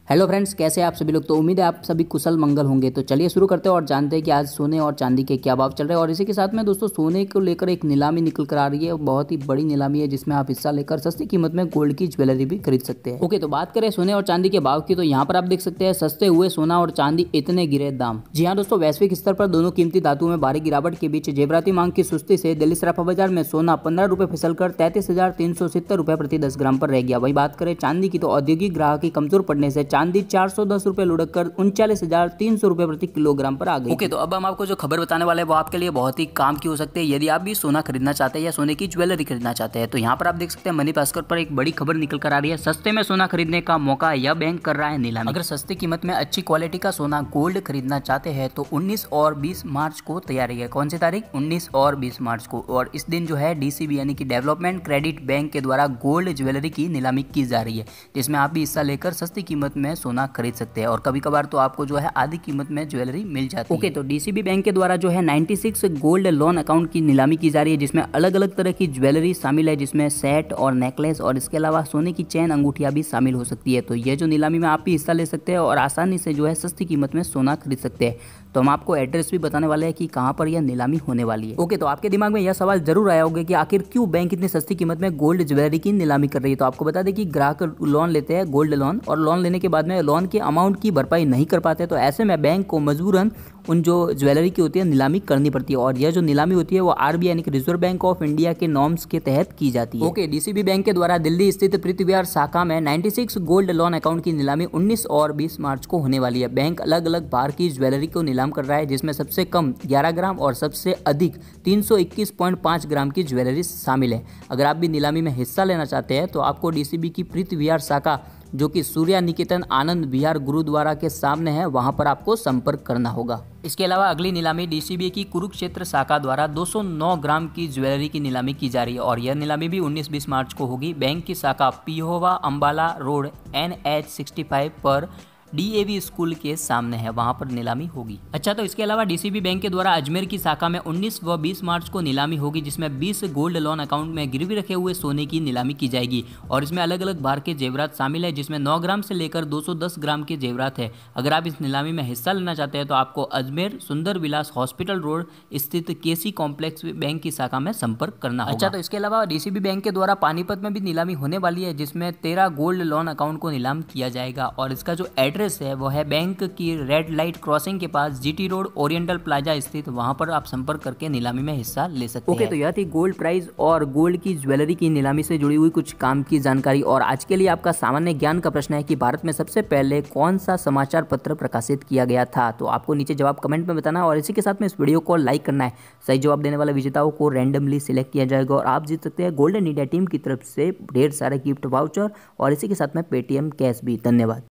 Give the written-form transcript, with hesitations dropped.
Hello friends, कैसे हैं आप सभी लोग। तो उम्मीद है आप सभी कुशल मंगल होंगे। तो चलिए शुरू करते हैं और जानते हैं कि आज सोने और चांदी के क्या भाव चल रहे हैं। और इसी के साथ में दोस्तों सोने को लेकर एक नीलामी निकल कर आ रही है, बहुत ही बड़ी नीलामी है जिसमें आप हिस्सा लेकर सस्ती कीमत में गोल्ड की ज्वेलरी भी खरीद सकते हैं। ओके, तो बात करें सोने और चांदी के भाव की, तो यहाँ पर आप देख सकते हैं सस्ते हुए सोना और चांदी इतने गिरे दाम। जी हाँ दोस्तों, वैश्विक स्तर पर दोनों कीमती धातुओं में भारी गिरावट के बीच जेवराती मांग की सुस्ती से दिल्ली सराफा बाजार में सोना 15 रुपये फिसलकर 33,370 रुपये प्रति 10 ग्राम पर रह गया। वही बात करें चांदी की, तो औद्योगिक ग्राहकी कमजोर पड़ने से चांदी 410 रुपए लुढ़क कर 39,300 रुपए प्रति किलोग्राम पर आ गई। ओके, तो अब हम आपको जो खबर बताने वाले हैं वो आपके लिए बहुत ही काम की हो सकती है यदि आप भी सोना खरीदना चाहते हैं या सोने की ज्वेलरी खरीदना चाहते हैं। तो यहाँ पर आप देख सकते हैं मनी भास्कर पर एक बड़ी खबर निकल कर आ रही है। सस्ते में सोना खरीदने का मौका, यह बैंक कर रहा है नीलामी। अगर सस्ती कीमत में अच्छी क्वालिटी का सोना गोल्ड खरीदना चाहते हैं तो 19 और 20 मार्च को तैयारी है। कौन सी तारीख? 19 और 20 मार्च को। और इस दिन जो है डीसीबी यानी कि डेवलपमेंट क्रेडिट बैंक के द्वारा गोल्ड ज्वेलरी की नीलामी की जा रही है, जिसमें आप भी हिस्सा लेकर सस्ती कीमत में सोना खरीद सकते हैं। और कभी कभार तो आपको जो है आधी कीमत में ज्वेलरी मिल जाती है। ओके, तो डीसीबी बैंक के द्वारा जो है 96 गोल्ड लोन अकाउंट की नीलामी की जा रही है, जिसमें अलग अलग तरह की ज्वेलरी शामिल है, जिसमें सेट और नेकलेस और इसके अलावा सोने की चैन अंगूठियां भी शामिल हो सकती है। तो ये जो नीलामी में आप भी हिस्सा ले सकते हैं और आसानी से जो है सस्ती कीमत में सोना खरीद सकते हैं। तो हम आपको एड्रेस भी बताने वाले हैं कि कहाँ पर यह नीलामी होने वाली है। ओके, तो आपके दिमाग में यह सवाल जरूर आया होगा कि आखिर क्यों बैंक इतनी सस्ती कीमत में गोल्ड ज्वेलरी की नीलामी कर रही है। तो आपको बता दें कि ग्राहक लोन लेते हैं, गोल्ड लोन, और लोन लेने के बाद में लोन के अमाउंट की भरपाई नहीं कर पाते, तो ऐसे में बैंक को मजबूरन उन जो ज्वेलरी की होती है नीलामी करनी पड़ती है। और यह जो नीलामी होती है वो आरबीआई यानी कि रिजर्व बैंक ऑफ इंडिया के नॉर्म्स के तहत की जाती है। ओके, डीसीबी बैंक के द्वारा दिल्ली स्थित पृथ्वी विहार शाखा में 96 गोल्ड लोन अकाउंट की नीलामी 19 और 20 मार्च को होने वाली है। बैंक अलग अलग भार की ज्वेलरी को नीलाम कर रहा है, जिसमें सबसे कम 11 ग्राम और सबसे अधिक 321.5 ग्राम की ज्वेलरी शामिल है। अगर आप भी नीलामी में हिस्सा लेना चाहते हैं तो आपको डीसीबी की पृथ्वी विहार शाखा, जो कि सूर्या निकेतन आनंद विहार गुरुद्वारा के सामने है, वहां पर आपको संपर्क करना होगा। इसके अलावा अगली नीलामी डीसीबी की कुरुक्षेत्र शाखा द्वारा 209 ग्राम की ज्वेलरी की नीलामी की जा रही है और यह नीलामी भी 19-20 मार्च को होगी। बैंक की शाखा पिहोवा अंबाला रोड NH 65 पर डीएवी स्कूल के सामने है, वहां पर नीलामी होगी। अच्छा, तो इसके अलावा डीसीबी बैंक के द्वारा अजमेर की शाखा में 19 व 20 मार्च को नीलामी होगी, जिसमें 20 गोल्ड लोन अकाउंट में गिरवी रखे हुए सोने की नीलामी की जाएगी और इसमें अलग अलग भार के जेवरात शामिल है, जिसमें 9 ग्राम से लेकर 210 ग्राम के जेवरात है। अगर आप इस नीलामी में हिस्सा लेना चाहते हैं तो आपको अजमेर सुंदर विलास हॉस्पिटल रोड स्थित केसी कॉम्प्लेक्स बैंक की शाखा में संपर्क करना होगा। अच्छा, तो इसके अलावा डीसीबी बैंक के द्वारा पानीपत में भी नीलामी होने वाली है, जिसमें 13 गोल्ड लोन अकाउंट को नीलाम किया जाएगा और इसका जो एड्रेस है वो है बैंक की रेड लाइट क्रॉसिंग के पास जीटी रोड ओरिएंटल प्लाजा स्थित, वहां पर आप संपर्क करके नीलामी में हिस्सा ले सकते हैं। ओके, तो यह थी गोल्ड प्राइस और गोल्ड की ज्वेलरी की नीलामी से जुड़ी हुई कुछ काम की जानकारी। और आज के लिए आपका सामान्य ज्ञान का प्रश्न है कि भारत में सबसे पहले कौन सा समाचार पत्र प्रकाशित किया गया था। तो आपको नीचे जवाब कमेंट में बताना और इसी के साथ में इस वीडियो को लाइक करना है। सही जवाब देने वाले विजेताओं को रैंडमली सिलेक्ट किया जाएगा और आप जीत सकते हैं गोल्डन इंडिया टीम की तरफ से ढेर सारे गिफ्ट वाउचर और इसी के साथ में पेटीएम कैश भी। धन्यवाद।